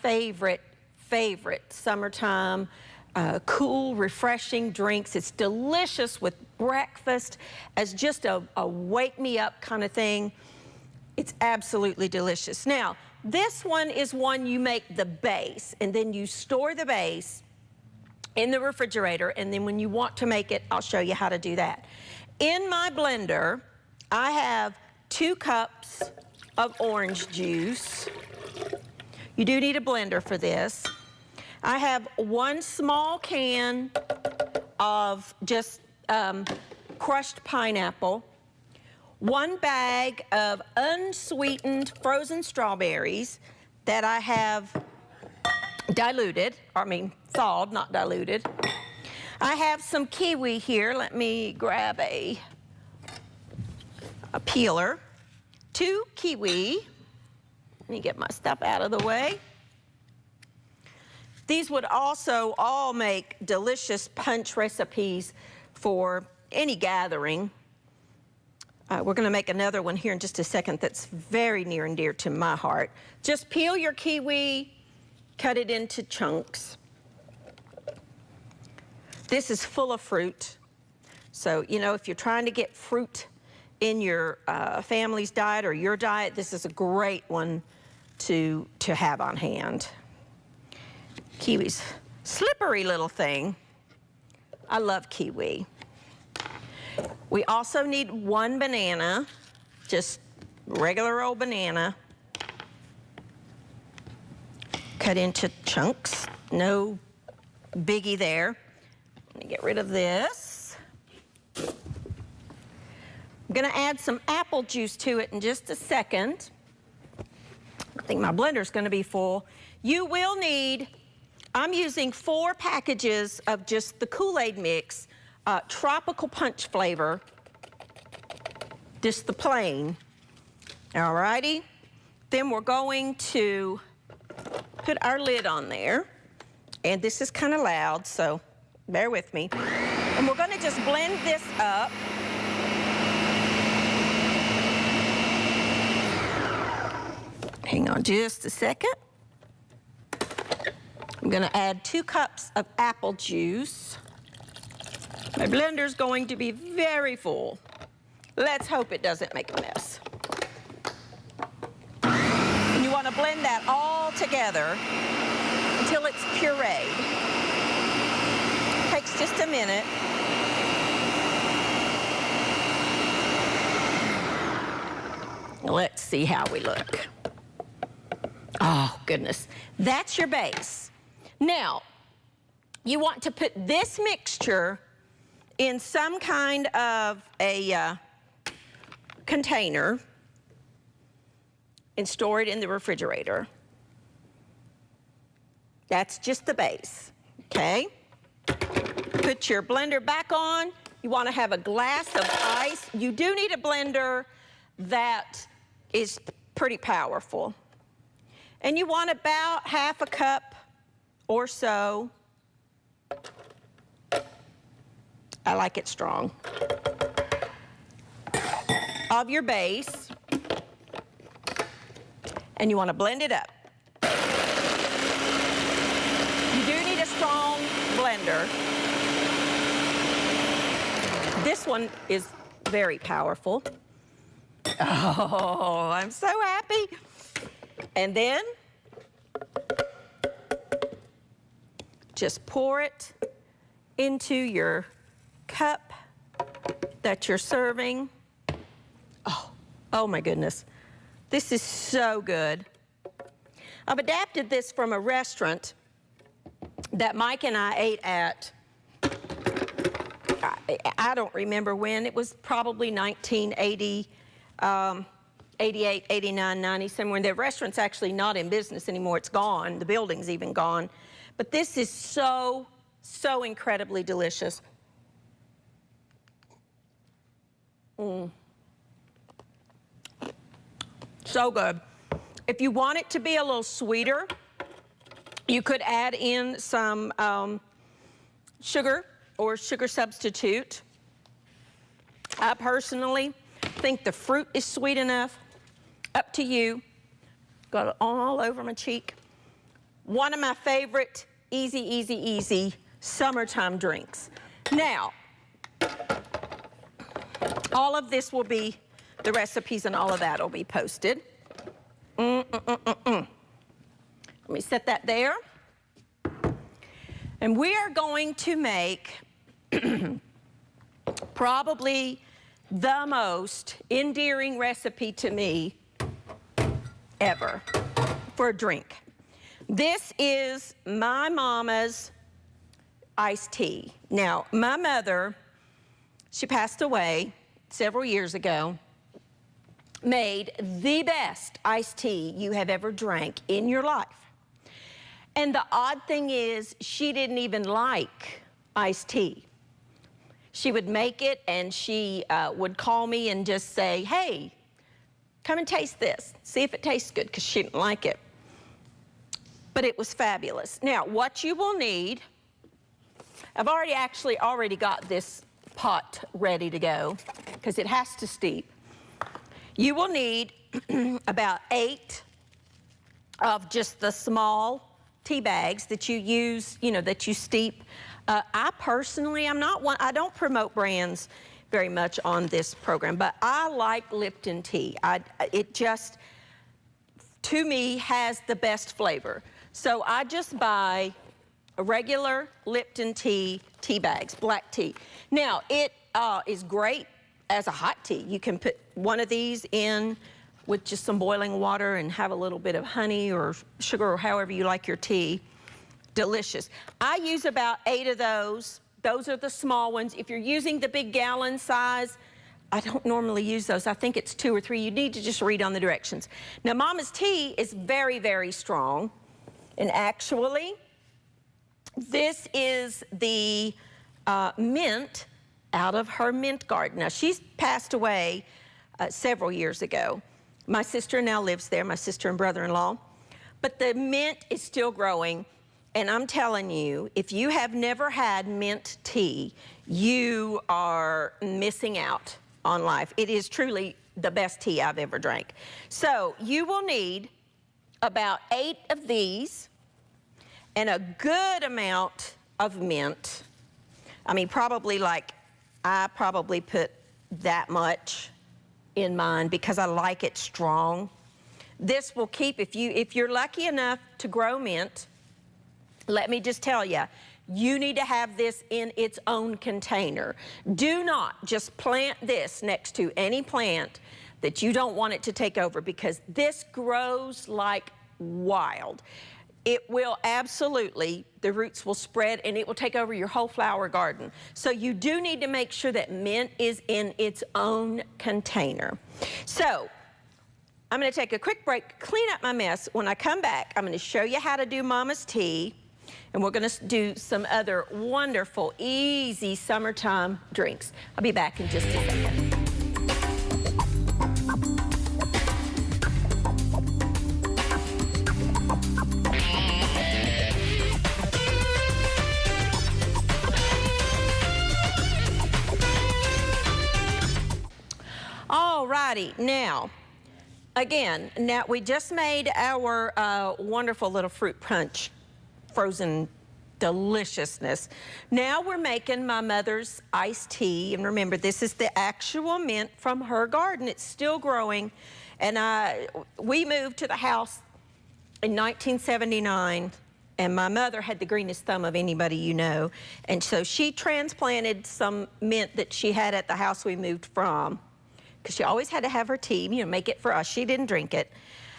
favorite summertime cool, refreshing drinks. It's delicious with breakfast as just a wake-me-up kind of thing. It's absolutely delicious. Now, this one is one you make the base, and then you store the base in the refrigerator, and then when you want to make it, I'll show you how to do that. In my blender, I have 2 cups of orange juice. You do need a blender for this. I have 1 small can of just crushed pineapple, 1 bag of unsweetened frozen strawberries that I have diluted, thawed, not diluted. I have some kiwi here. Let me grab a peeler. 2 kiwi. Let me get my stuff out of the way. These would also all make delicious punch recipes for any gathering. We're going to make another one here in just a second that's very near and dear to my heart. Just peel your kiwi, cut it into chunks. This is full of fruit. So, you know, if you're trying to get fruit in your family's diet or your diet, this is a great one to have on hand. Kiwi's slippery little thing. I love kiwi. We also need 1 banana, just regular old banana, cut into chunks, no biggie there. Let me get rid of this. I'm gonna add some apple juice to it in just a second. I think my blender's gonna be full. You will need, I'm using 4 packages of just the Kool-Aid mix, tropical punch flavor, just the plain. Alrighty, then we're going to put our lid on there, and this is kind of loud, so bear with me. And we're gonna just blend this up. Hang on just a second. I'm gonna add 2 cups of apple juice. My blender's going to be very full. Let's hope it doesn't make a mess. And you wanna blend that all together until it's pureed. Takes just a minute. Let's see how we look. Oh, goodness. That's your base. Now, you want to put this mixture in some kind of a container and store it in the refrigerator. That's just the base, okay? Put your blender back on. You want to have a glass of ice. You do need a blender that is pretty powerful. And you want about 1/2 cup or so. I like it strong. Of your base. And you want to blend it up. You do need a strong blender. This one is very powerful. Oh, I'm so happy. And then just pour it into your cup that you're serving. Oh my goodness. This is so good. I've adapted this from a restaurant that Mike and I ate at. I don't remember when. It was probably 1980, 88, 89, 90, somewhere. The restaurant's actually not in business anymore. It's gone. The building's even gone. But this is so, so incredibly delicious. So good. If you want it to be a little sweeter, you could add in some sugar or sugar substitute. I personally think the fruit is sweet enough. Up to you. Got it all over my cheek. one of my favorite easy, easy, easy summertime drinks. Now, all of this will be, the recipes and all of that will be posted. Let me set that there. And we are going to make probably the most endearing recipe to me ever for a drink. This is my mama's iced tea. Now, my mother, she passed away several years ago, made the best iced tea you have ever drank in your life. And the odd thing is, she didn't even like iced tea. She would make it and she would call me and just say, hey, come and taste this. See if it tastes good, because she didn't like it. But it was fabulous. Now, what you will need, I've already got this pot ready to go, because it has to steep. You will need about 8 of just the small tea bags that you use, that you steep. I personally, I don't promote brands very much on this program, but I like Lipton tea. It just, to me, has the best flavor. So I just buy a regular Lipton tea bags, black tea. Now, it is great as a hot tea. You can put one of these in with just some boiling water and have a little bit of honey or sugar or however you like your tea. Delicious. I use about 8 of those. Those are the small ones. If you're using the big gallon size, I don't normally use those. I think it's 2 or 3. You need to just read on the directions. Now, Mama's tea is very, very strong. And actually, this is the mint out of her mint garden. Now, she's passed away several years ago. My sister now lives there, my sister and brother-in-law. But the mint is still growing. And I'm telling you, if you have never had mint tea, you are missing out on life. It is truly the best tea I've ever drank. So you will need about 8 of these and a good amount of mint. I mean, I probably put that much in mine because I like it strong. This will keep, if you're lucky enough to grow mint, let me just tell you, you need to have this in its own container. Do not just plant this next to any plant that you don't want it to take over, because this grows like wild. It will absolutely, the roots will spread and it will take over your whole flower garden. So you do need to make sure that mint is in its own container. So I'm going to take a quick break, clean up my mess. When I come back, I'm going to show you how to do Mama's tea, and we're going to do some other wonderful, easy summertime drinks. I'll be back in just a second. Alrighty, now, again, we just made our wonderful little fruit punch, frozen deliciousness. Now we're making my mother's iced tea, and remember, this is the actual mint from her garden. It's still growing, and we moved to the house in 1979, and my mother had the greenest thumb of anybody you know, and so she transplanted some mint that she had at the house we moved from, because she always had to have her tea, make it for us. She didn't drink it.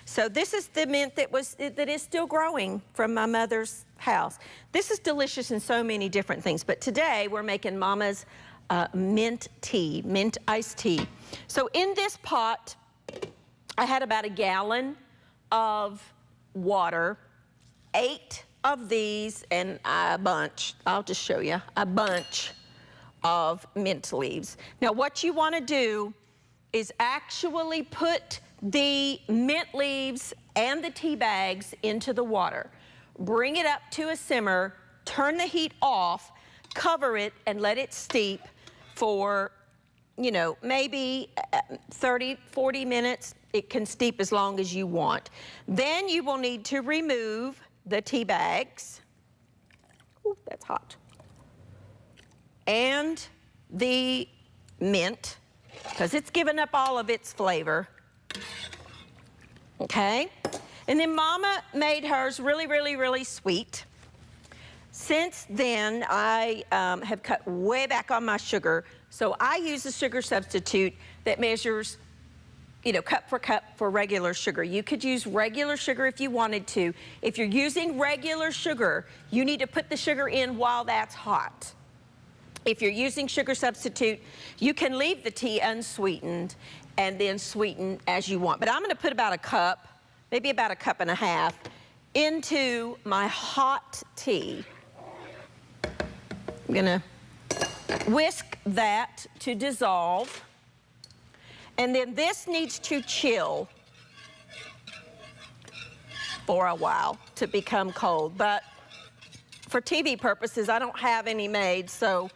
So this is the mint that is still growing from my mother's house. This is delicious in so many different things, but today we're making Mama's mint tea, mint iced tea. So in this pot, I had about 1 gallon of water, 8 of these, and a bunch, I'll just show you, a bunch of mint leaves. Now what you want to do is actually put the mint leaves and the tea bags into the water. Bring it up to a simmer, turn the heat off, cover it, and let it steep for, maybe 30, 40 minutes. It can steep as long as you want. Then you will need to remove the tea bags. Ooh, that's hot. And the mint, because it's given up all of its flavor. Okay? And then Mama made hers really, really, really sweet. Since then, I have cut way back on my sugar. So I use a sugar substitute that measures, you know, cup for regular sugar. You could use regular sugar if you wanted to. If you're using regular sugar, you need to put the sugar in while that's hot. If you're using sugar substitute, you can leave the tea unsweetened and then sweeten as you want. But I'm gonna put about a cup, maybe about a cup and a half, into my hot tea. I'm gonna whisk that to dissolve. And then this needs to chill for a while to become cold. But for TV purposes, I don't have any made, so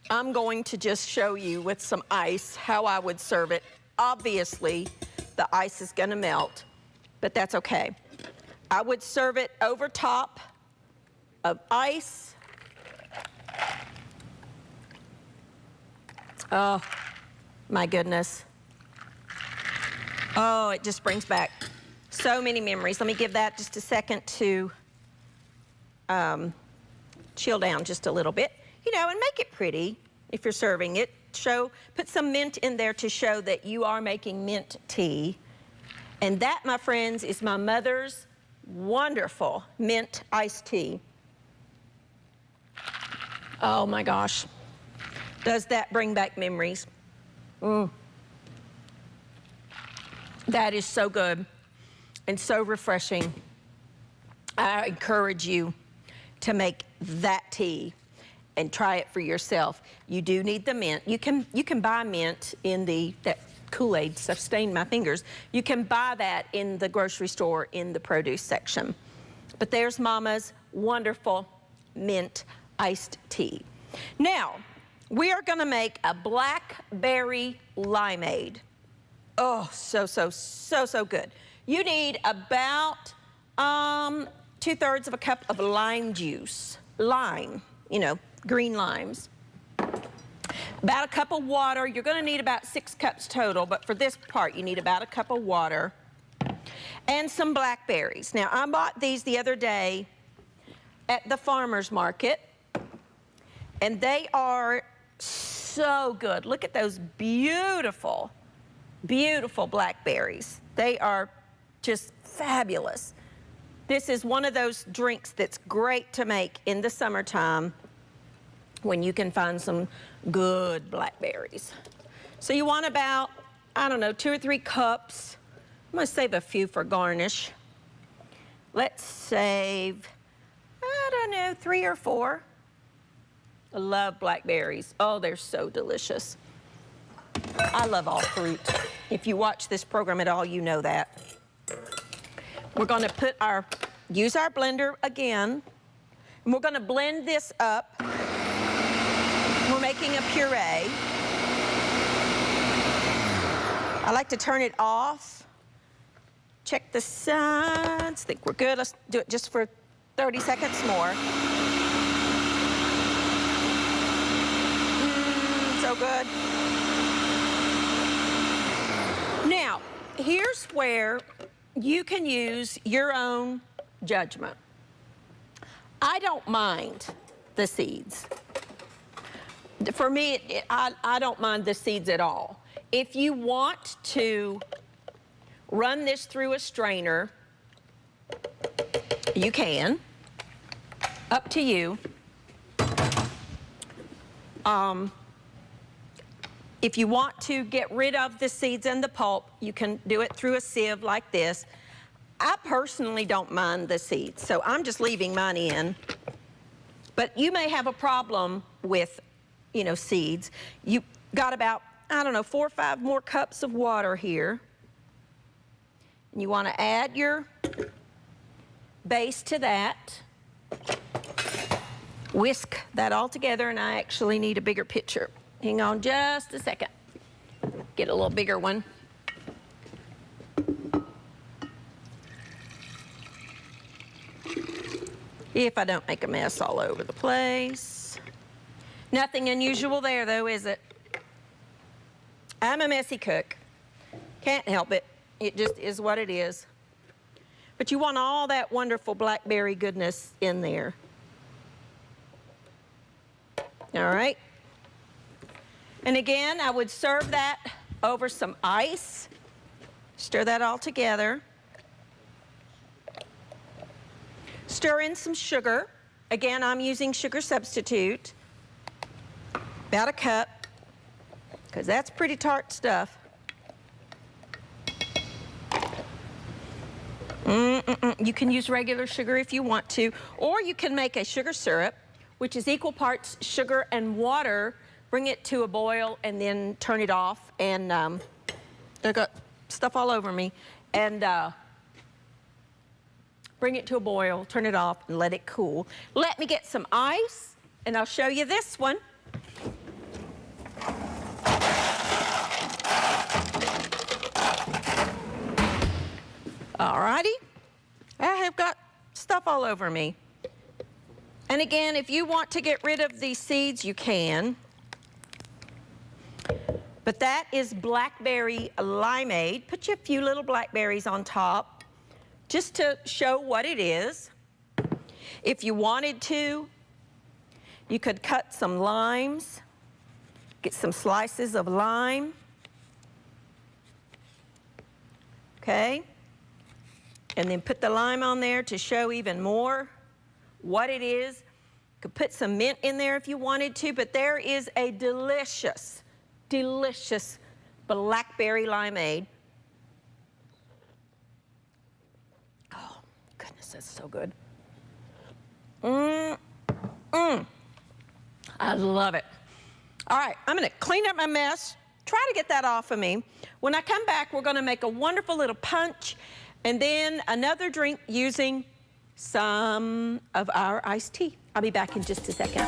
I'm going to just show you with some ice how I would serve it. Obviously, the ice is gonna melt, but that's okay. I would serve it over top of ice. Oh, my goodness. Oh, it just brings back so many memories. Let me give that just a second to chill down just a little bit. You know, and make it pretty if you're serving it. Put some mint in there to show that you are making mint tea. And that, my friends, is my mother's wonderful mint iced tea. Oh my gosh. Does that bring back memories? That is so good and so refreshing. I encourage you to make that tea and try it for yourself. You do need the mint. You can buy mint in that Kool-Aid stuff stained my fingers. You can buy that in the grocery store in the produce section. But there's Mama's wonderful mint iced tea. Now, we are gonna make a blackberry limeade. Oh, so good. You need about 2/3 of a cup of lime juice. Lime, you know, green limes. About a cup of water. You're gonna need about 6 cups total, but for this part, you need about a cup of water. And some blackberries. Now, I bought these the other day at the farmer's market, and they are so good. Look at those beautiful, beautiful blackberries. They are just fabulous. This is one of those drinks that's great to make in the summertime when you can find some good blackberries. So you want about, I don't know, 2 or 3 cups. I'm gonna save a few for garnish. Let's save, I don't know, 3 or 4. I love blackberries. Oh, they're so delicious. I love all fruit. If you watch this program at all, you know that. We're gonna use our blender again, and we're gonna blend this up. We're making a puree. I like to turn it off. Check the sides. Think we're good. Let's do it just for 30 seconds more. So good. Now, here's where you can use your own judgment. I don't mind the seeds. For me, I don't mind the seeds at all. If you want to run this through a strainer, you can. Up to you. If you want to get rid of the seeds and the pulp, you can do it through a sieve like this. I personally don't mind the seeds, so I'm just leaving mine in. But you may have a problem with, you know, seeds. You got about, I don't know, 4 or 5 more cups of water here. And you want to add your base to that. Whisk that all together, and I actually need a bigger pitcher. Hang on just a second. Get a little bigger one. if I don't make a mess all over the place. Nothing unusual there though, is it? I'm a messy cook. Can't help it. It just is what it is. But you want all that wonderful blackberry goodness in there. All right. And again, I would serve that over some ice. Stir that all together. Stir in some sugar. Again, I'm using sugar substitute. About a cup, because that's pretty tart stuff. You can use regular sugar if you want to, or you can make a sugar syrup, which is equal parts sugar and water. Bring it to a boil and then turn it off. And I got stuff all over me. And bring it to a boil, turn it off, and let it cool. Let me get some ice, and I'll show you this one. Alrighty, I have got stuff all over me. And again, if you want to get rid of these seeds, you can. But that is blackberry limeade. Put you a few little blackberries on top just to show what it is. If you wanted to, you could cut some limes, get some slices of lime. Okay? And then put the lime on there to show even more what it is. Could put some mint in there if you wanted to, but there is a delicious, delicious blackberry limeade. Oh, goodness, that's so good. I love it. All right, I'm gonna clean up my mess, try to get that off of me. When I come back, we're gonna make a wonderful little punch and then another drink using some of our iced tea. I'll be back in just a second.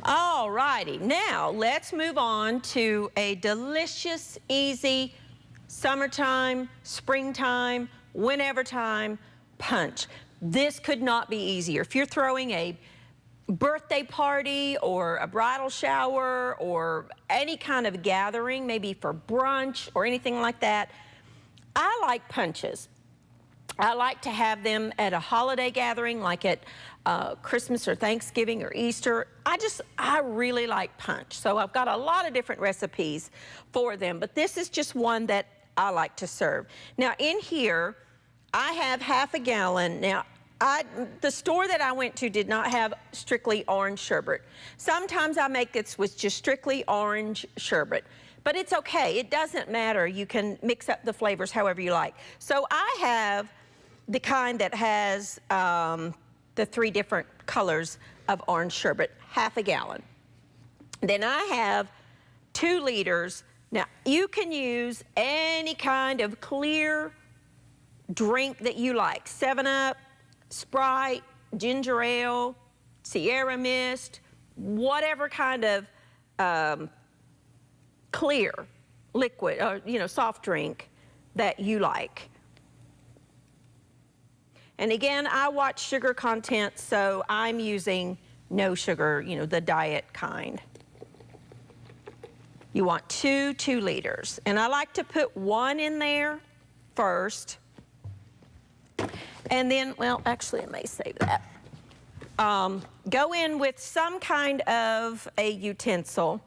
Alrighty, now let's move on to a delicious, easy summertime, springtime, whenever time punch. This could not be easier. If you're throwing a birthday party or a bridal shower or any kind of gathering, maybe for brunch or anything like that, I like punches. I like to have them at a holiday gathering like at Christmas or Thanksgiving or Easter. I really like punch. So I've got a lot of different recipes for them, but this is just one that I like to serve. Now in here, I have half a gallon. Now, the store that I went to did not have strictly orange sherbet. Sometimes I make this with just strictly orange sherbet. But it's okay, it doesn't matter. You can mix up the flavors however you like. So I have the kind that has the 3 different colors of orange sherbet, half a gallon. Then I have 2 liters. Now, you can use any kind of clear drink that you like. 7-Up, Sprite, ginger ale, Sierra Mist, whatever kind of clear liquid, or soft drink that you like. And again, I watch sugar content, so I'm using no sugar, the diet kind. You want 2 liters. And I like to put 1 in there first. And then, well, actually, I may save that. Go in with some kind of a utensil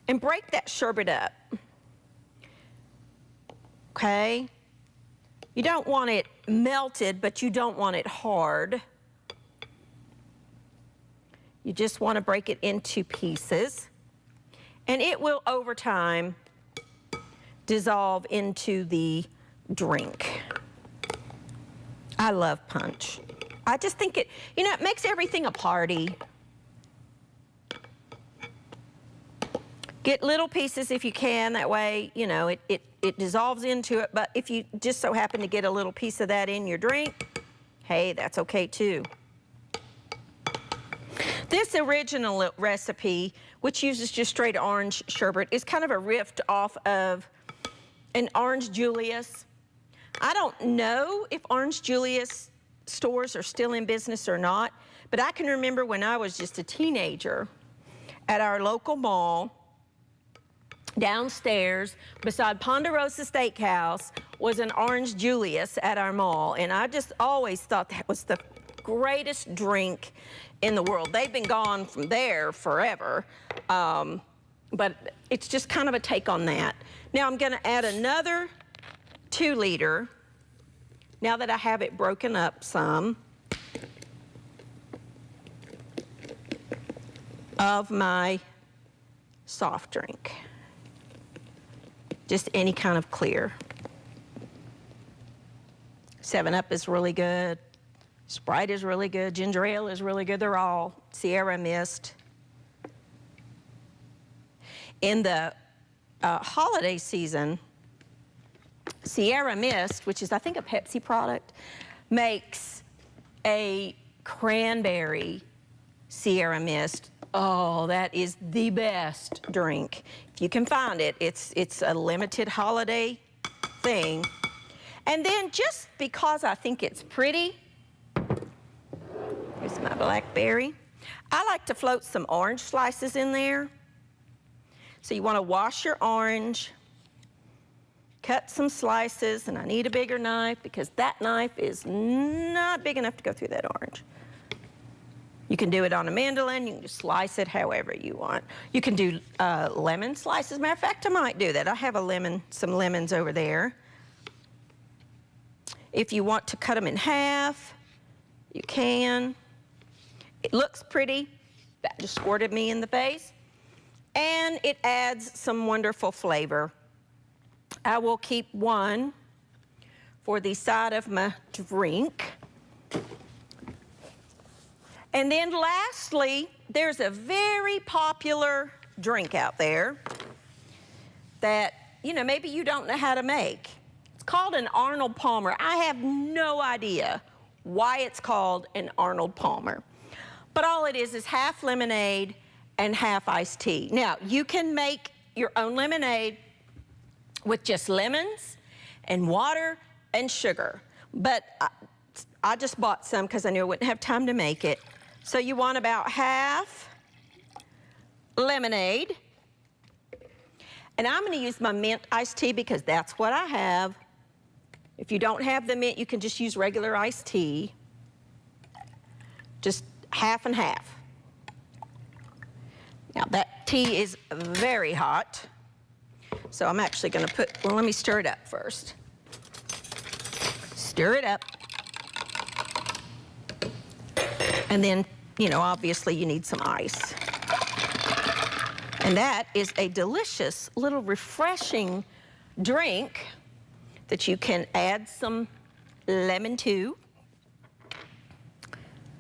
and break that sherbet up. Okay? You don't want it melted, but you don't want it hard. You just want to break it into pieces, and it will over time dissolve into the drink. I love punch. I just think it, you know, it makes everything a party. Get little pieces if you can, that way, you know, it dissolves into it, but if you just so happen to get a little piece of that in your drink, hey, that's okay too. This original recipe, which uses just straight orange sherbet, is kind of a riff off of an Orange Julius. I don't know if Orange Julius stores are still in business or not, but I can remember when I was just a teenager at our local mall, downstairs beside Ponderosa Steakhouse was an Orange Julius at our mall, and I just always thought that was the greatest drink in the world. They've been gone from there forever, but it's just kind of a take on that. Now I'm gonna add another 2 liter, now that I have it broken up some, of my soft drink. Just any kind of clear. 7-Up is really good. Sprite is really good. Ginger ale is really good. They're all Sierra Mist. In the holiday season, Sierra Mist, which is I think a Pepsi product, makes a cranberry Sierra Mist. Oh, that is the best drink. If you can find it, it's a limited holiday thing. And then just because I think it's pretty, here's my blackberry. I like to float some orange slices in there. So you want to wash your orange, cut some slices, and I need a bigger knife because that knife is not big enough to go through that orange. You can do it on a mandolin, you can just slice it however you want. You can do lemon slices. Matter of fact, I might do that. I have some lemons over there. If you want to cut them in half, you can. It looks pretty. That just squirted me in the face. And it adds some wonderful flavor. I will keep one for the side of my drink. And then lastly, there's a very popular drink out there that, you know, maybe you don't know how to make. It's called an Arnold Palmer. I have no idea why it's called an Arnold Palmer. But all it is half lemonade and half iced tea. Now, you can make your own lemonade with just lemons and water and sugar. But I just bought some because I knew I wouldn't have time to make it. So you want about half lemonade. And I'm gonna use my mint iced tea because that's what I have. If you don't have the mint, you can just use regular iced tea. Just half and half. Now that tea is very hot. So I'm actually gonna well, let me stir it up first. Stir it up. And then, you know, obviously you need some ice. And that is a delicious little refreshing drink that you can add some lemon to.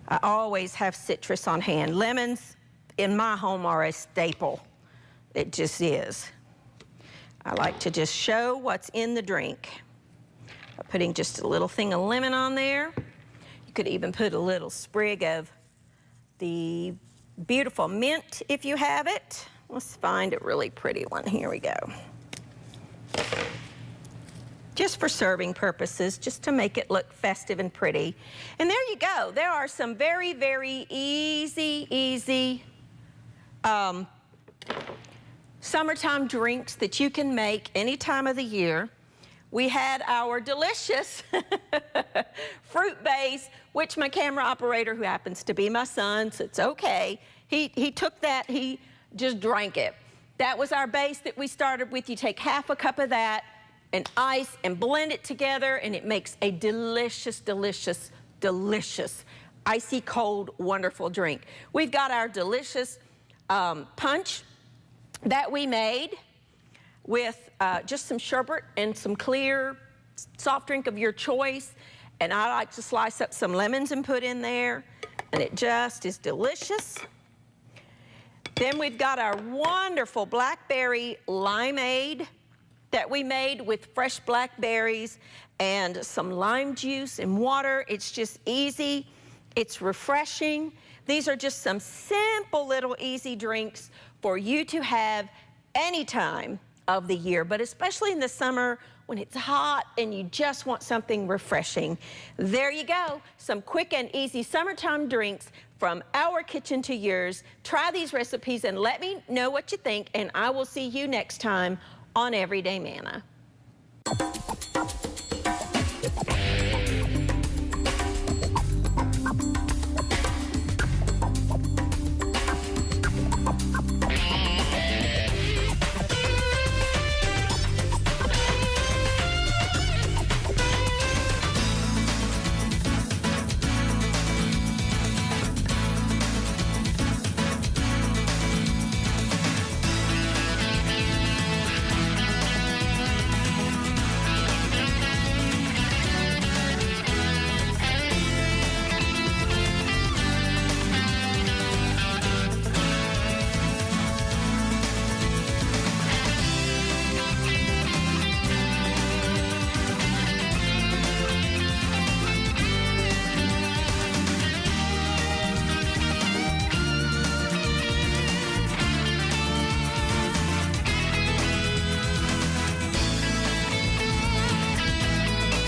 I always have citrus on hand. Lemons in my home are a staple. It just is. I like to just show what's in the drink. By putting just a little thing of lemon on there. You could even put a little sprig of the beautiful mint if you have it. Let's find a really pretty one. Here we go. Just for serving purposes, just to make it look festive and pretty. And there you go. There are some very, very easy summertime drinks that you can make any time of the year. We had our delicious fruit base, which my camera operator, who happens to be my son, so it's okay, he took that, he just drank it. That was our base that we started with. You take half a cup of that and ice and blend it together, and it makes a delicious, delicious, delicious icy cold, wonderful drink. We've got our delicious punch that we made with just some sherbet and some clear soft drink of your choice. And I like to slice up some lemons and put in there, and it just is delicious. Then we've got our wonderful blackberry limeade that we made with fresh blackberries and some lime juice and water. It's just easy. It's refreshing. These are just some simple little easy drinks for you to have any time of the year, but especially in the summer when it's hot and you just want something refreshing. There you go, some quick and easy summertime drinks from our kitchen to yours. Try these recipes and let me know what you think, and I will see you next time on Everyday Manna.